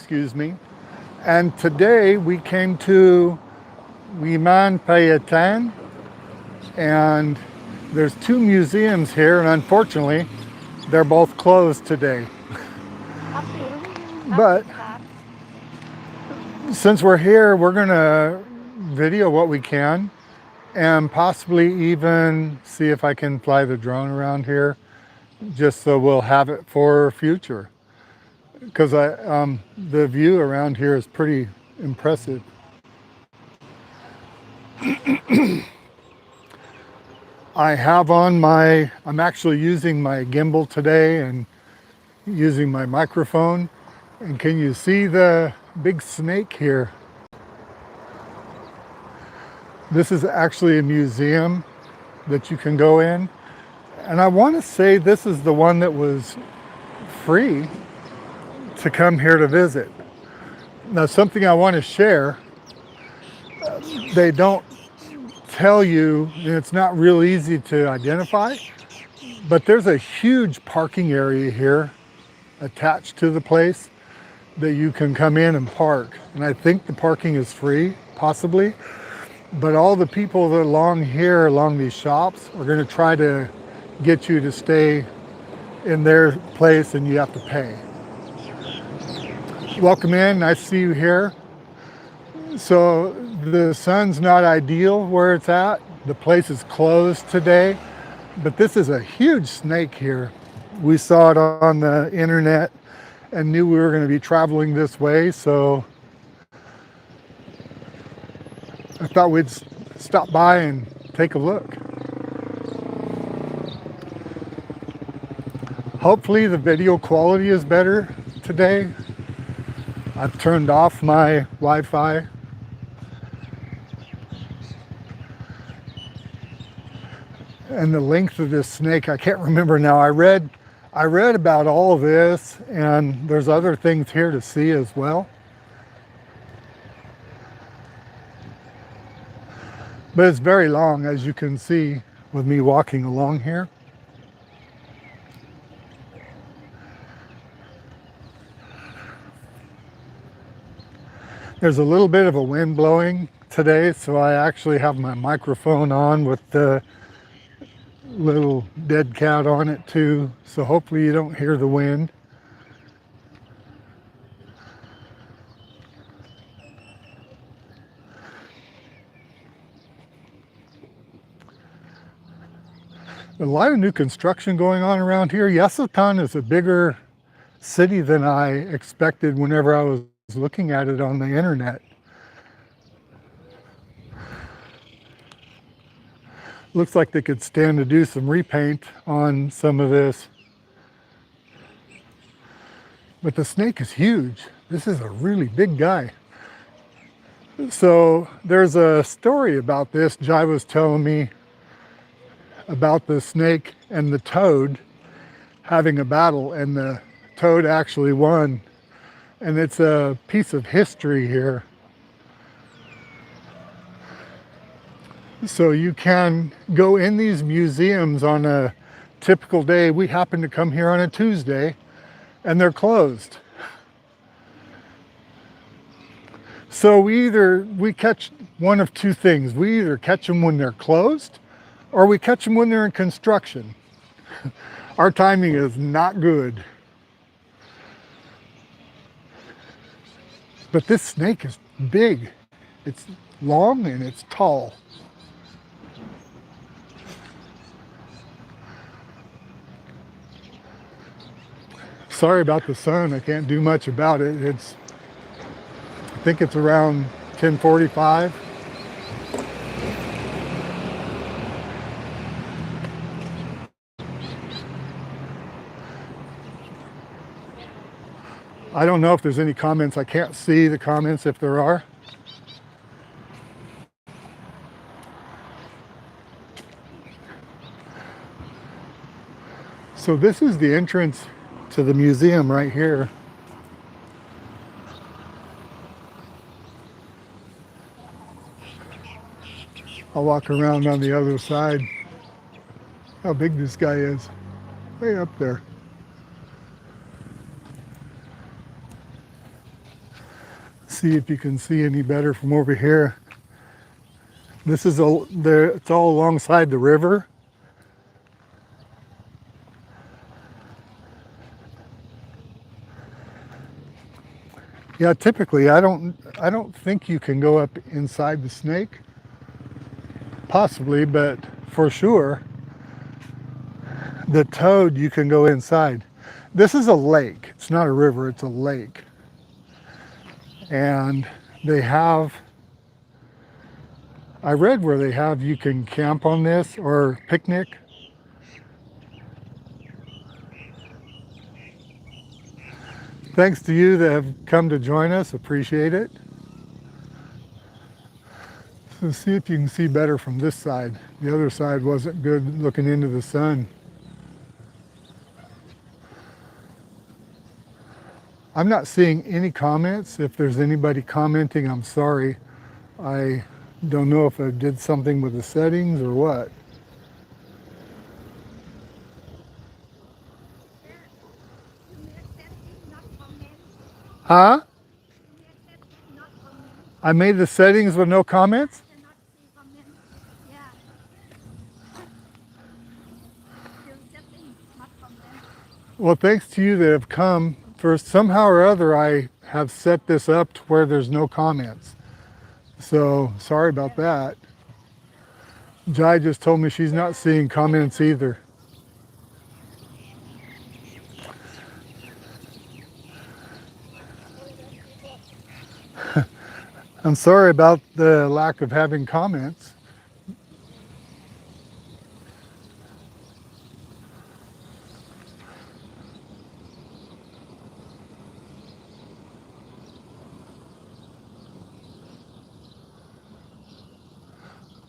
excuse me. And today we came to Phraya Khan, and there's two museums here, and unfortunately, they're both closed today. But since we're here, we're gonna video what we can and possibly even see if I can fly the drone around here, just so we'll have it for future. Because the view around here is pretty impressive. I have on I'm actually using my gimbal today and using my microphone. And can you see the big snake here? This is actually a museum that you can go in. And I want to say this is the one that was free to come here to visit. Now, something I want to share, they don't tell you, and it's not real easy to identify, but there's a huge parking area here attached to the place that you can come in and park. And I think the parking is free, possibly, but all the people that are along these shops are going to try to get you to stay in their place, and you have to pay. Welcome in, nice to see you here. So the sun's not ideal where it's at. The place is closed today, but this is a huge snake here. We saw it on the internet and knew we were going to be traveling this way, so I thought we'd stop by and take a look. Hopefully the video quality is better today. I've turned off my Wi-Fi. And the length of this snake, I can't remember now. I read about all of this, and there's other things here to see as well. But it's very long, as you can see with me walking along here. There's a little bit of a wind blowing today, so I actually have my microphone on with the little dead cat on it too, so hopefully you don't hear the wind. A lot of new construction going on around here. Yasothon is a bigger city than I expected whenever I was looking at it on the internet. Looks like they could stand to do some repaint on some of this. But the snake is huge. This is a really big guy. So there's a story about this. Jai was telling me about the snake and the toad having a battle, and the toad actually won. And it's a piece of history here. So you can go in these museums on a typical day. We happen to come here on a Tuesday, and they're closed. So we catch one of two things. We either catch them when they're closed, or we catch them when they're in construction. Our timing is not good. But this snake is big. It's long and it's tall. Sorry about the sun. I can't do much about it. I think it's around 10:45. I don't know if there's any comments. I can't see the comments if there are. So this is the entrance to the museum right here. I'll walk around on the other side. How big this guy is. Way up there. see if you can see any better from over here. This is it's all alongside the river. Yeah, typically I don't think you can go up inside the snake. Possibly, but for sure the toad you can go inside. This is a lake. It's not a river, it's a lake. And they have, I read where they have you can camp on this or picnic. Thanks to you that have come to join us. Appreciate it. So see if you can see better from this side. The other side wasn't good looking into the sun. I'm not seeing any comments. If there's anybody commenting, I'm sorry. I don't know if I did something with the settings or what. Huh? I made the settings with no comments? Well, thanks to you that have come. First, somehow or other, I have set this up to where there's no comments. So, sorry about that. Jai just told me she's not seeing comments either. I'm sorry about the lack of having comments.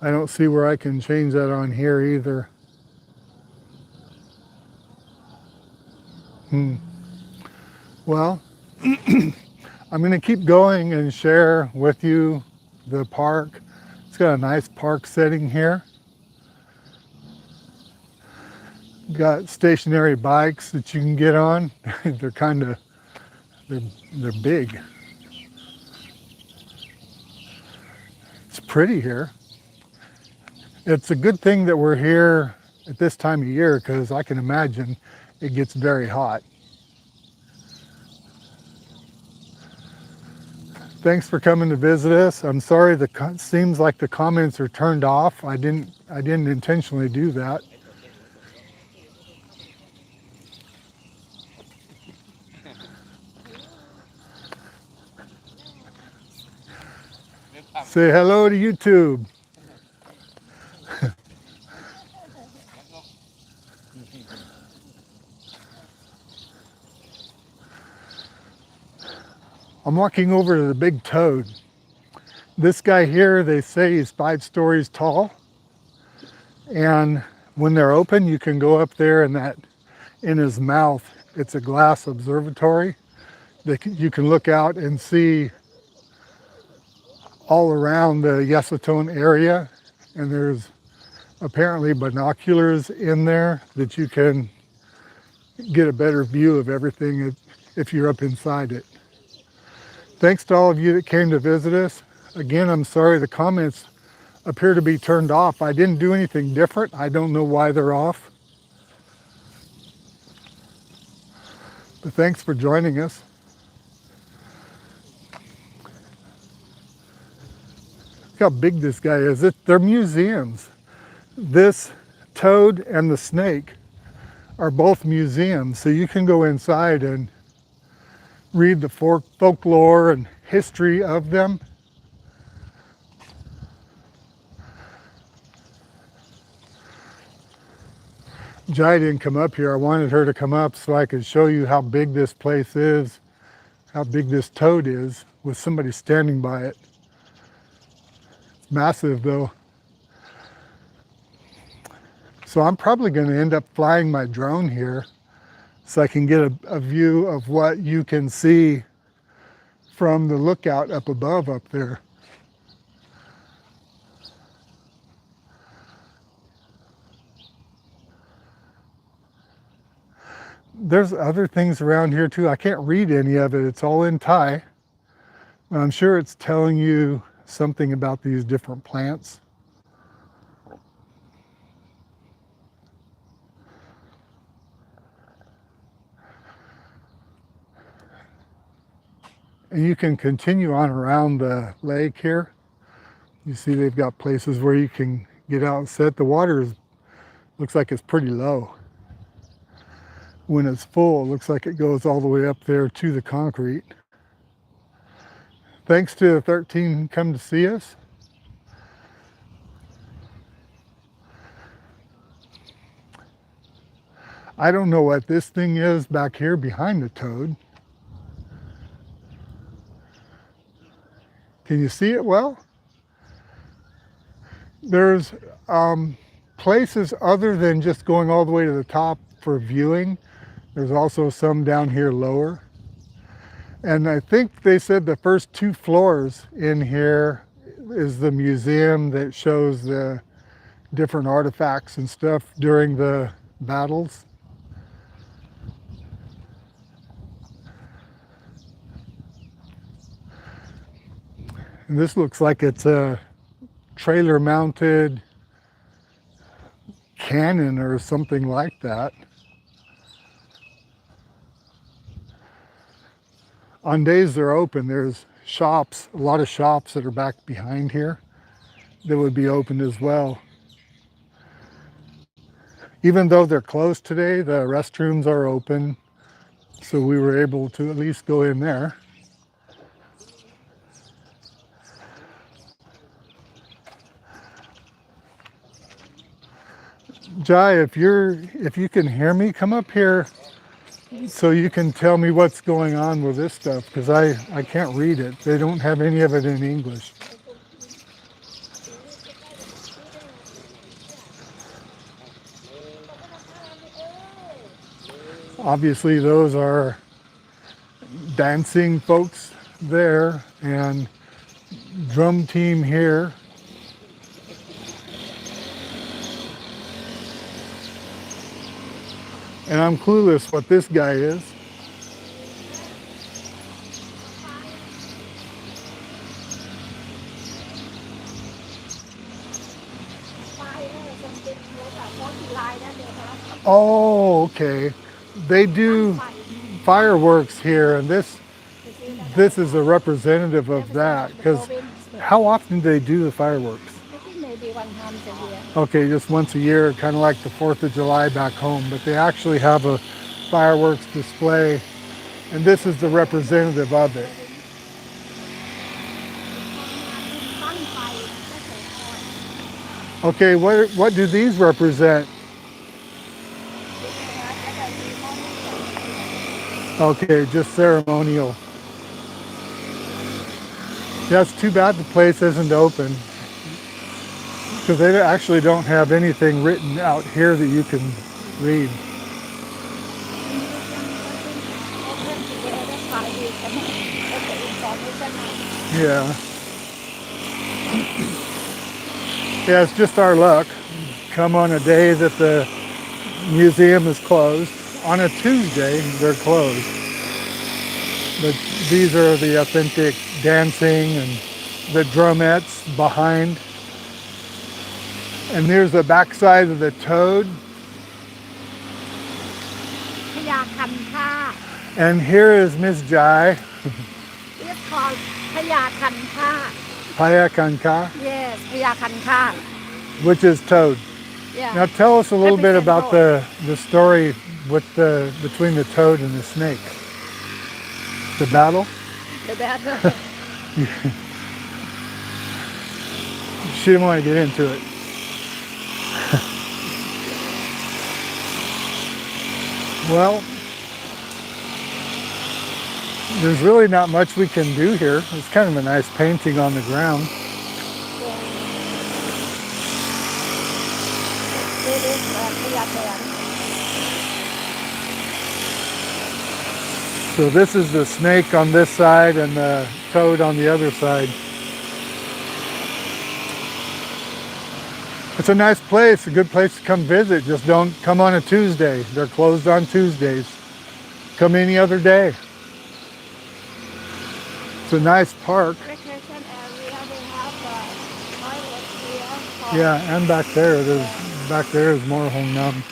I don't see where I can change that on here either. Well, I'm going to keep going and share with you the park. It's got a nice park setting here. Got stationary bikes that you can get on. they're big. It's pretty here. It's a good thing that we're here at this time of year because I can imagine it gets very hot. Thanks for coming to visit us. I'm sorry, seems like the comments are turned off. I didn't intentionally do that. Say hello to YouTube. I'm walking over to the big toad. This guy here, they say he's 5 stories tall. And when they're open, you can go up there and in his mouth, it's a glass observatory. You can look out and see all around the Yasothon area. And there's apparently binoculars in there that you can get a better view of everything if you're up inside it. Thanks to all of you that came to visit us. Again, I'm sorry the comments appear to be turned off. I didn't do anything different. I don't know why they're off. But thanks for joining us. Look how big this guy is. They're museums. This toad and the snake are both museums, so you can go inside and read the folklore and history of them. Jai didn't come up here. I wanted her to come up so I could show you how big this place is, how big this toad is, with somebody standing by it. It's massive though. So I'm probably going to end up flying my drone here so I can get a view of what you can see from the lookout up above up there. There's other things around here too. I can't read any of it. It's all in Thai. I'm sure it's telling you something about these different plants. And you can continue on around the lake here. You see they've got places where you can get out and sit. The water looks like it's pretty low. When it's full, it looks like it goes all the way up there to the concrete. Thanks to 13 come to see us. I don't know what this thing is back here behind the toad. Can you see it well? There's places other than just going all the way to the top for viewing. There's also some down here lower. And I think they said the first 2 floors in here is the museum that shows the different artifacts and stuff during the battles. And this looks like it's a trailer mounted cannon or something like that. On days they're open, there's shops, a lot of shops that are back behind here that would be open as well. Even though they're closed today, the restrooms are open, so we were able to at least go in there. Jai, if you can hear me, come up here so you can tell me what's going on with this stuff, because I can't read it. They don't have any of it in English. Obviously those are dancing folks there and drum team here. And I'm clueless what this guy is. Oh, okay. They do fireworks here, and this is a representative of that, because how often do they do the fireworks? Maybe 1 time a year. Okay, just once a year, kind of like the 4th of July back home, but they actually have a fireworks display, and this is the representative of it. Okay, what do these represent? Okay, just ceremonial. Yeah, it's too bad the place isn't open, because they actually don't have anything written out here that you can read. Yeah. Yeah, it's just our luck. Come on a day that the museum is closed. On a Tuesday, they're closed. But these are the authentic dancing and the drumettes behind. And there's the backside of the toad. Phraya Khan Khak. And here is Miss Jai. It's called Phraya Khan Khak. Phraya Khan Khak, Yes, Phraya Khan Khak. which is toad. Yeah. Now tell us a little bit Represent about toad. the story with between the toad and the snake. The battle? The battle. She didn't want to get into it. Well, there's really not much we can do here. It's kind of a nice painting on the ground. It is Phraya Khan. So this is the snake on this side and the toad on the other side. It's a nice place, a good place to come visit. Just don't come on a Tuesday. They're closed on Tuesdays. Come any other day. It's a nice park. Recreation area. They have toilet here. Yeah, and back there is more Hong Nam.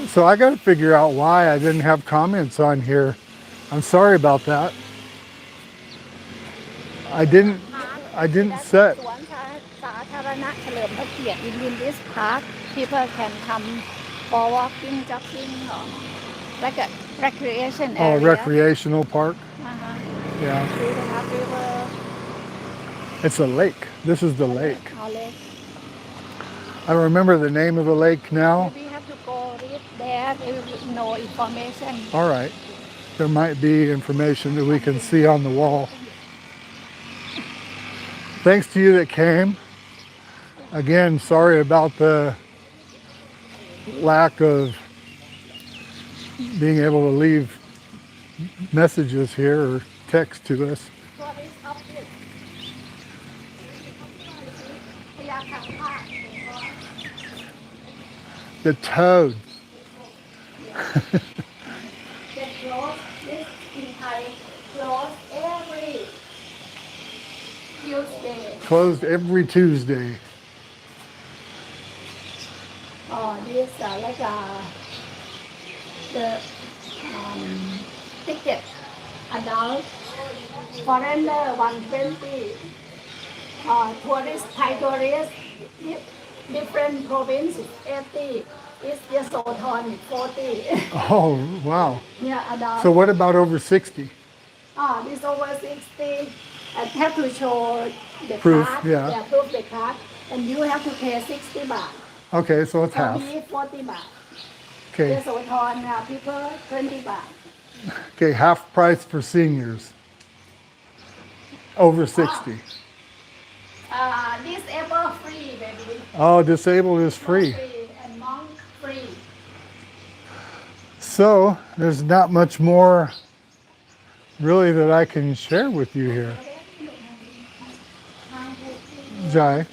So I got to figure out why I didn't have comments on here. I'm sorry about that. I didn't set. สวนสาธารณะเฉลิมพระเกียรติ in this park people can come for walking jogging or like a recreation Oh, area. recreational park. Yeah, We have river it's a lake. This is the lake. or lake. I don't remember the name of the lake now. We have to go read there. They will know information. All right. There might be information that we can see on the wall. Thanks to you that came. Again, sorry about the lack of being able to leave messages here or text to us. What is up this? Phraya Khan Khak. The toad. They close this in Thai. Close every Tuesday. Closed every Tuesday. This like the ticket adult foreigner 120. Tourist Thai tourist different provinces 80. Is Yasothon 40. Oh, wow. Yeah, adult. So what about over 60? This over 60. And have to show the Proof, card. yeah. Proof the card. And you have to pay 60 baht. Okay, so it's For half. me, 40 baht. Okay. Yasothon people 20 baht. Okay, half price for seniors. Over 60. Disabled free, baby. Oh, disabled is free. Free and monk free. So there's not much more really that I can share with you here. Jai.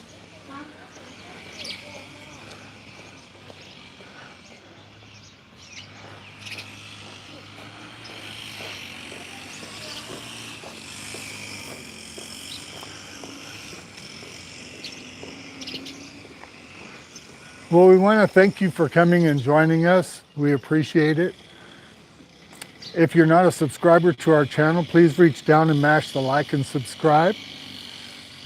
Well, we want to thank you for coming and joining us. We appreciate it. If you're not a subscriber to our channel, please reach down and mash the like and subscribe.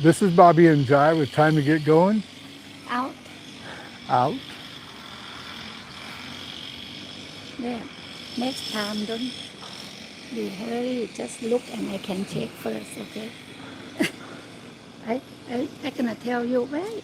This is Bobby and Jai with Time to Get Going. Out. Out. There. Next time, don't be hurry. Just look and I can check first, okay? I gonna tell you, wait.